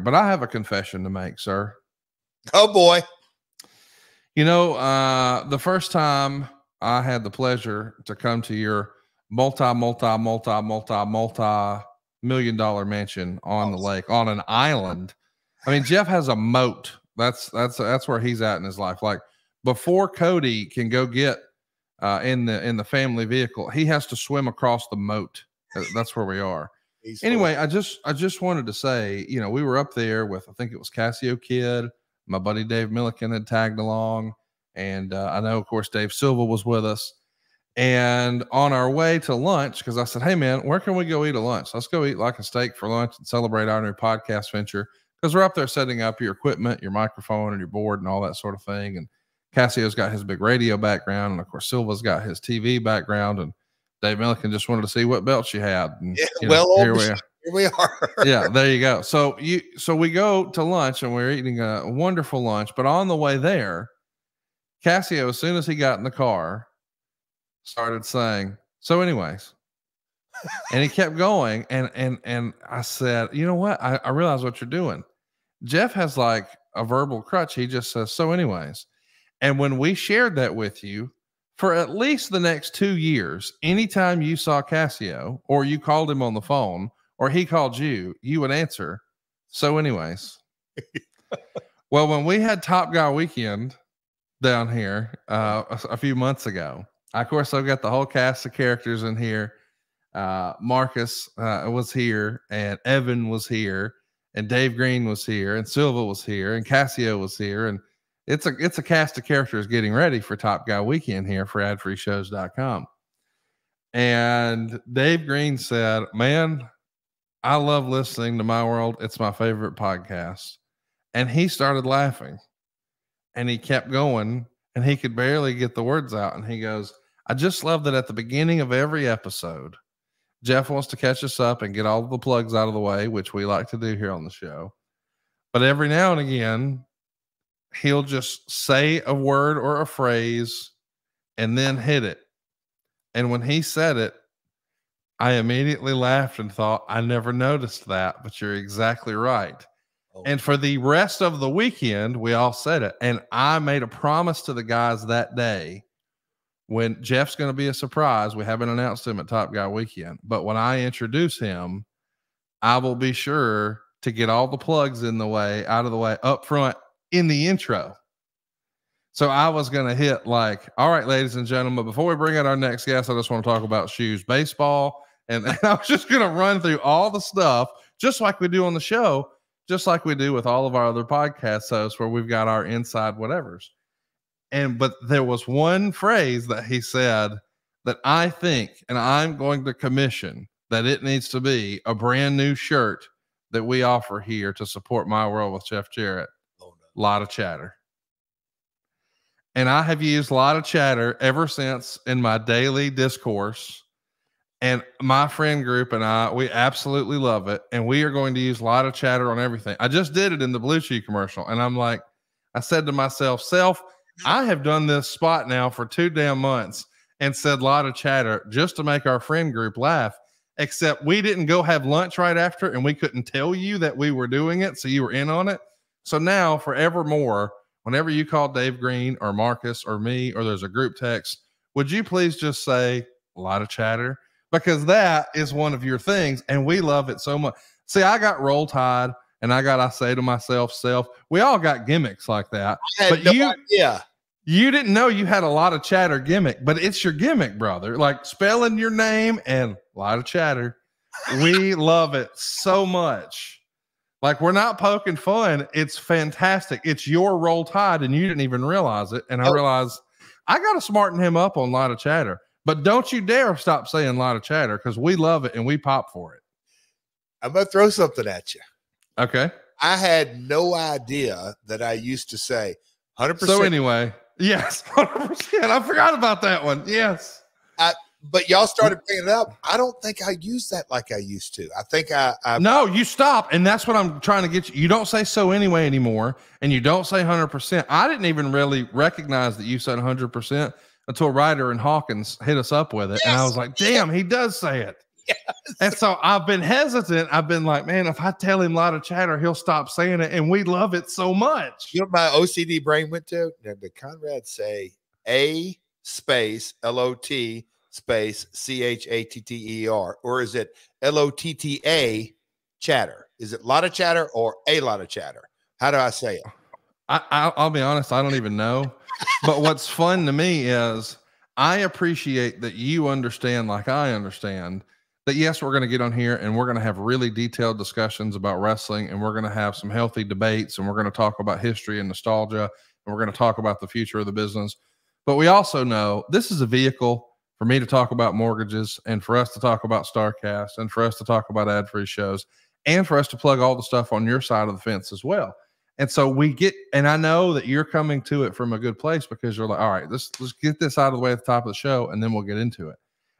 but I have a confession to make, sir. Oh boy. You know, the first time I had the pleasure to come to your multi-million-dollar mansion on the lake, on an island. I mean, Jeff has a moat. That's where he's at in his life. Like, before Cody can go get in the family vehicle, he has to swim across the moat. That's where we are. Anyway, I just wanted to say, you know, we were up there with, I think it was Cassio Kid, my buddy Dave Milliken had tagged along, and I know, of course, Dave Silva was with us. And on our way to lunch, because I said, hey man, where can we go eat a lunch? Let's go eat like a steak for lunch and celebrate our new podcast venture. Because we're up there setting up your equipment, your microphone and your board and all that sort of thing. And Cassio's got his big radio background. And of course, Silva's got his TV background. And Dave Milliken just wanted to see what belt you had. And, yeah, well, here we are. Here we are. Yeah, there you go. So we go to lunch and we're eating a wonderful lunch. But on the way there, Cassio, as soon as he got in the car, started saying, so anyways, and he kept going. And I said, you know what? I realize what you're doing. Jeff has like a verbal crutch. He just says, so anyways. And when we shared that with you for at least the next 2 years, anytime you saw Cassio or you called him on the phone or he called you, you would answer, so anyways. Well, when we had Top Guy Weekend down here a few months ago, of course, I've got the whole cast of characters in here. Marcus was here, and Evan was here, and Dave Green was here, and Silva was here, and Cassio was here, and it's a cast of characters getting ready for Top Guy Weekend here for adfreeshows.com. And Dave Green said, man, I love listening to My World. It's my favorite podcast. And he started laughing, and he kept going, and he could barely get the words out. And he goes, I just love that at the beginning of every episode, Jeff wants to catch us up and get all the plugs out of the way, which we like to do here on the show. But every now and again, he'll just say a word or a phrase and then hit it. And when he said it, I immediately laughed and thought, I never noticed that, but you're exactly right. Oh. And for the rest of the weekend, we all said it. And I made a promise to the guys that day, when Jeff's going to be a surprise. We haven't announced him at Top Guy Weekend, but when I introduce him, I will be sure to get all the plugs out of the way up front in the intro. So I was going to hit like, all right, ladies and gentlemen, before we bring out our next guest, I just want to talk about shoes, baseball. And I was just going to run through all the stuff, just like we do on the show, just like we do with all of our other podcast hosts where we've got our inside whatevers. But there was one phrase that he said that I think, and I'm going to commission, that it needs to be a brand new shirt that we offer here to support My World with Jeff Jarrett. Oh, no. Lot of chatter. And I have used a lot of chatter ever since in my daily discourse. And my friend group and I, we absolutely love it. And we are going to use a lot of chatter on everything. I just did it in the Blue Chew commercial. And I'm like, I said to myself, I have done this spot now for 2 damn months and said a lot of chatter just to make our friend group laugh, except we didn't go have lunch right after and we couldn't tell you that we were doing it. So you were in on it. So now forevermore, whenever you call Dave Green or Marcus or me, or there's a group text, would you please just say a lot of chatter? Because that is one of your things. And we love it so much. See, I got Roll Tide. And I say to myself, we all got gimmicks like that. But you didn't know you had a lot of chatter gimmick, but it's your gimmick, brother. Like spelling your name and a lot of chatter. We love it so much. Like, we're not poking fun. It's fantastic. It's your Roll Tide, and you didn't even realize it. And I realized I got to smarten him up on a lot of chatter. But don't you dare stop saying a lot of chatter, because we love it and we pop for it. I'm going to throw something at you. Okay. I had no idea that I used to say 100%. So anyway, yes, 100%. I forgot about that one. Yes. But y'all started bringing it up. I don't think I use that like I used to. I think No, you stop. And that's what I'm trying to get you. You don't say so anyway anymore. And you don't say 100%. I didn't even really recognize that you said 100% until Ryder and Hawkins hit us up with it. Yes. And I was like, damn, he does say it. Yes. And so I've been hesitant. I've been like, man, if I tell him a lot of chatter, he'll stop saying it. And we love it so much. You know what my OCD brain went to? Now, did Conrad say A space LOT space CHATTER? Or is it LOTTA chatter? Is it a lot of chatter or a lot of chatter? How do I say it? I'll be honest, I don't even know. But what's fun to me is I appreciate that you understand, like I understand, that yes, we're going to get on here and we're going to have really detailed discussions about wrestling, and we're going to have some healthy debates, and we're going to talk about history and nostalgia, and we're going to talk about the future of the business. But we also know this is a vehicle for me to talk about mortgages, and for us to talk about StarCast, and for us to talk about ad-free shows, and for us to plug all the stuff on your side of the fence as well. And so we get, and I know that you're coming to it from a good place, because you're like, all right, let's get this out of the way at the top of the show, and then we'll get into it.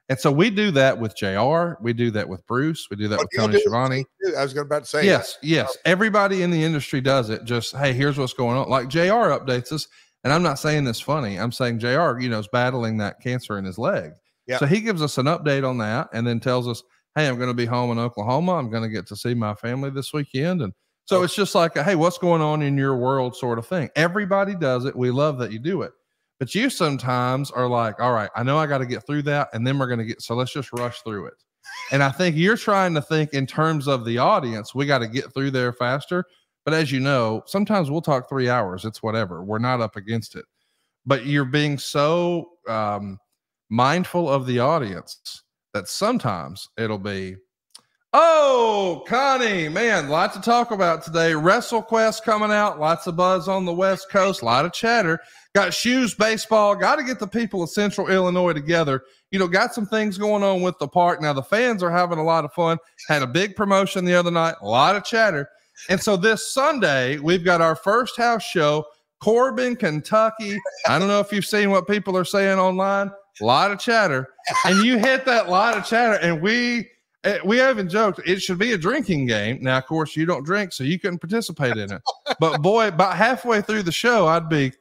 And so we do that with JR. We do that with Bruce. We do that with Tony Schiavone. I was about to say. Yes, yes. Everybody in the industry does it. Just, hey, here's what's going on. Like JR updates us. And I'm not saying this funny. I'm saying JR, is battling that cancer in his leg. Yeah. So he gives us an update on that, and then tells us, hey, I'm going to be home in Oklahoma. I'm going to get to see my family this weekend. And so it's just like, hey, what's going on in your world sort of thing. Everybody does it. We love that you do it. But you sometimes are like, all right, I know I got to get through that, and then we're going to get, so let's just rush through it. And I think you're trying to think in terms of the audience. We got to get through there faster. But as you know, sometimes we'll talk 3 hours. It's whatever. We're not up against it. But you're being so mindful of the audience that sometimes it'll be, oh, Connie, man, lot to talk about today. WrestleQuest coming out, lots of buzz on the West Coast, a lot of chatter. Got shoes, baseball, got to get the people of Central Illinois together. Got some things going on with the park. Now, the fans are having a lot of fun. Had a big promotion the other night, a lot of chatter. And so this Sunday, we've got our first house show, Corbin, Kentucky. I don't know if you've seen what people are saying online. A lot of chatter. And you hit that lot of chatter, and we haven't joked. It should be a drinking game. Now, of course, you don't drink, so you couldn't participate in it. But boy, about halfway through the show, I'd be,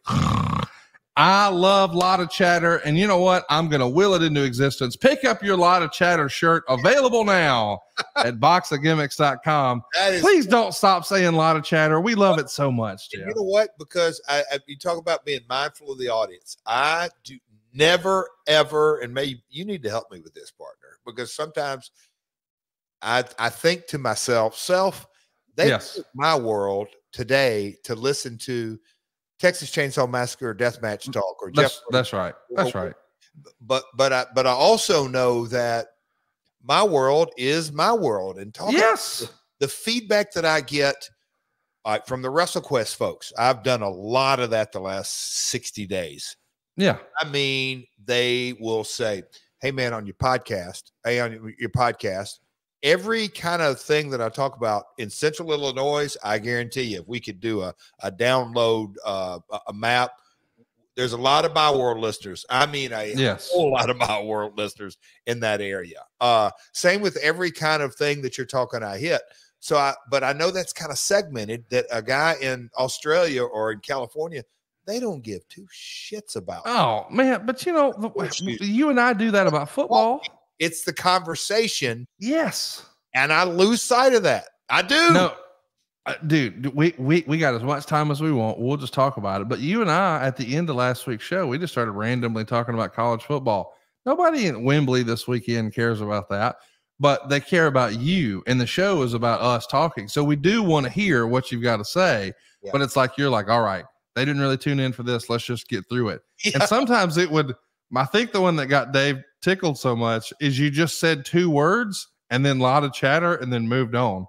I love lot of chatter. And you know what? I'm going to will it into existence. Pick up your lot of chatter shirt, available now at boxofgimmicks.com. Please don't stop saying lot of chatter. We love it so much, Jeff. You know what? Because you talk about being mindful of the audience. I do never, ever, and maybe you need to help me with this, partner, because sometimes I think to myself, they took my world today to listen to Texas Chainsaw Massacre, Deathmatch Talk, or that's right. That's right. But I also know that my world is my world, and talking the feedback that I get from the WrestleQuest folks. I've done a lot of that the last 60 days. Yeah. I mean, they will say, hey man, on your podcast, every kind of thing that I talk about in Central Illinois, I guarantee you, if we could do a download, a map, there's a lot of My World listeners. I mean, a whole lot of My World listeners in that area. Same with every kind of thing that you're talking, I hit. But I know that's kind of segmented, that a guy in Australia or in California, they don't give two shits about. Oh man. But you and I do that about football. It's the conversation. Yes. And I lose sight of that. I do. No, dude, we got as much time as we want. We'll just talk about it. But you and I, at the end of last week's show, we just started randomly talking about college football. Nobody in Wembley this weekend cares about that, but they care about you. And the show is about us talking. So we do want to hear what you've got to say, but it's like, you're like, all right, they didn't really tune in for this. Let's just get through it. Yeah. And sometimes it would, I think the one that got Dave tickled so much is you just said 2 words and then a lot of chatter and then moved on.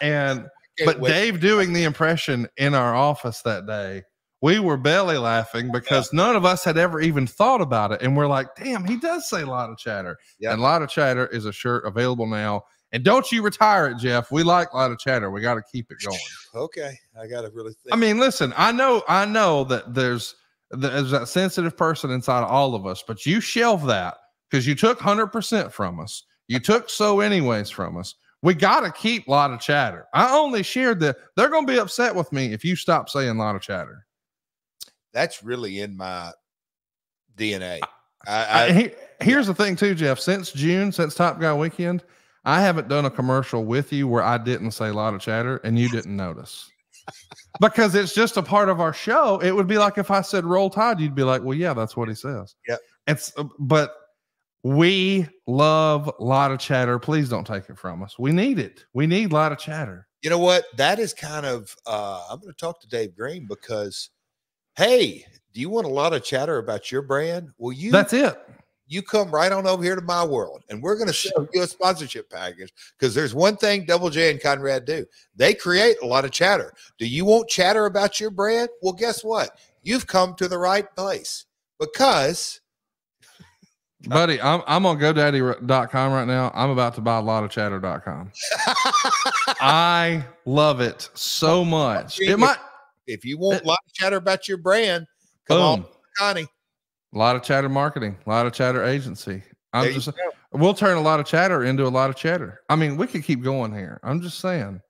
And but Dave doing the impression in our office that day, we were belly laughing because none of us had ever even thought about it. And we're like, damn, he does say a lot of chatter. Yeah. And a lot of chatter is a shirt available now. And don't you retire it, Jeff. We like a lot of chatter. We got to keep it going. Okay. I got to really think. I mean, listen, I know that there's that sensitive person inside of all of us, but you shelve that because you took 100% from us. You took so anyways from us. We got to keep a lot of chatter. I only shared that. They're going to be upset with me if you stop saying a lot of chatter. That's really in my DNA. Here's the thing too, Jeff. Since June, since Top Guy Weekend, I haven't done a commercial with you where I didn't say a lot of chatter and you didn't notice. Because it's just a part of our show. It would be like if I said Roll Tide, you'd be like, well, yeah, that's what he says. Yeah. But we love a lot of chatter. Please don't take it from us. We need it. We need a lot of chatter. You know what? That is kind of, I'm going to talk to Dave Green because, hey, do you want a lot of chatter about your brand? Well, that's it. You come right on over here to my world, and we're going to sell you a sponsorship package because there's one thing Double J and Conrad do. They create a lot of chatter. Do you want chatter about your brand? Well, guess what? You've come to the right place because buddy, I'm on GoDaddy.com right now. I'm about to buy a lot of chatter.com. I love it so much. If you want a lot of chatter about your brand, come on, Connie. A lot of chatter marketing, a lot of chatter agency. We'll turn a lot of chatter into a lot of cheddar. I mean, we could keep going here. I'm just saying.